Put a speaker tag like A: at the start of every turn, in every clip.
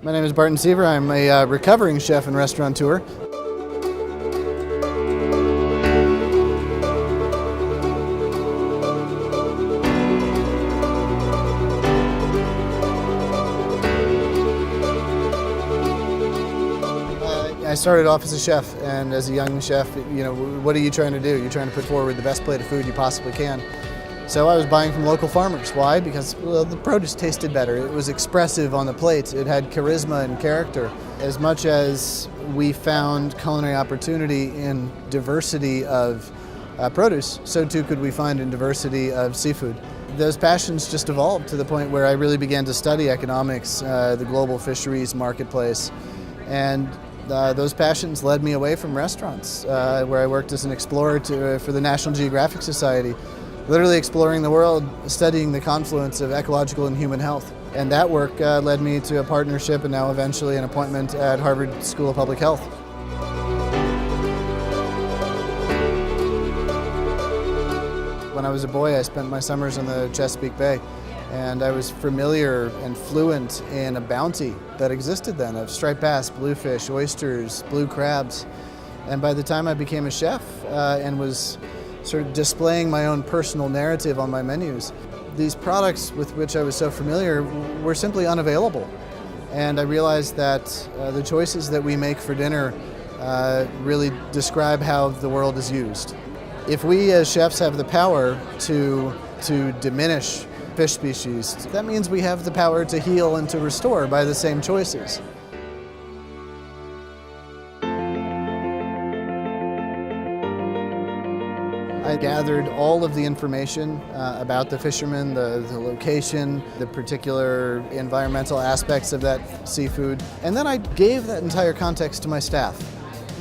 A: My name is Barton Seaver. I'm a recovering chef and restaurateur. I started off as a chef, and as a young chef, what are you trying to do? You're trying to put forward the best plate of food you possibly can. So I was buying from local farmers. Why? Because the produce tasted better. It was expressive on the plate. It had charisma and character. As much as we found culinary opportunity in diversity of produce, so too could we find in diversity of seafood. Those passions just evolved to the point where I really began to study economics, the global fisheries marketplace, and those passions led me away from restaurants, where I worked as an explorer for the National Geographic Society, literally exploring the world, studying the confluence of ecological and human health. And that work led me to a partnership and now eventually an appointment at Harvard School of Public Health. When I was a boy, I spent my summers in the Chesapeake Bay, and I was familiar and fluent in a bounty that existed then of striped bass, bluefish, oysters, blue crabs. And by the time I became a chef and was sort of displaying my own personal narrative on my menus, these products with which I was so familiar were simply unavailable. And I realized that the choices that we make for dinner really describe how the world is used. If we as chefs have the power to diminish fish species, that means we have the power to heal and to restore by the same choices. I gathered all of the information about the fishermen, the location, the particular environmental aspects of that seafood, and then I gave that entire context to my staff.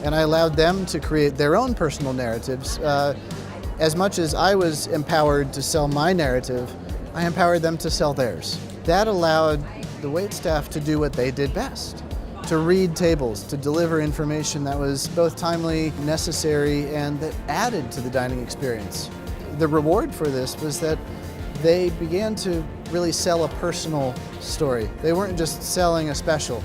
A: And I allowed them to create their own personal narratives. As much as I was empowered to sell my narrative, I empowered them to sell theirs. That allowed the waitstaff to do what they did best, to read tables, to deliver information that was both timely, necessary, and that added to the dining experience. The reward for this was that they began to really sell a personal story. They weren't just selling a special.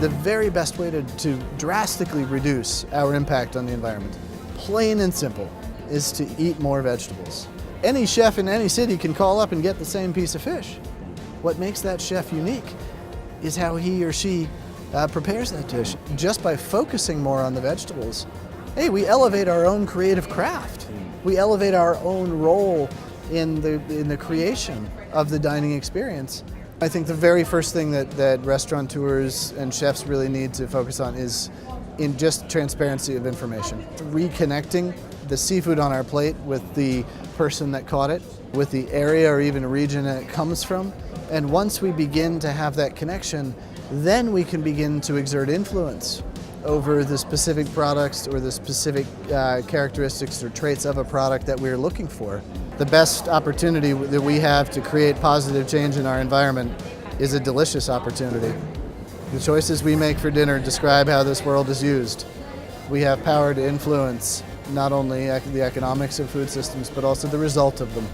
A: The very best way to drastically reduce our impact on the environment, plain and simple, is to eat more vegetables. Any chef in any city can call up and get the same piece of fish. What makes that chef unique is how he or she prepares that dish. Just by focusing more on the vegetables, hey, we elevate our own creative craft. We elevate our own role in the creation of the dining experience. I think the very first thing that restaurateurs and chefs really need to focus on is in just transparency of information. Reconnecting the seafood on our plate with the person that caught it, with the area or even region that it comes from. And once we begin to have that connection, then we can begin to exert influence over the specific products or the specific characteristics or traits of a product that we're looking for. The best opportunity that we have to create positive change in our environment is a delicious opportunity. The choices we make for dinner describe how this world is used. We have power to influence not only the economics of food systems, but also the result of them.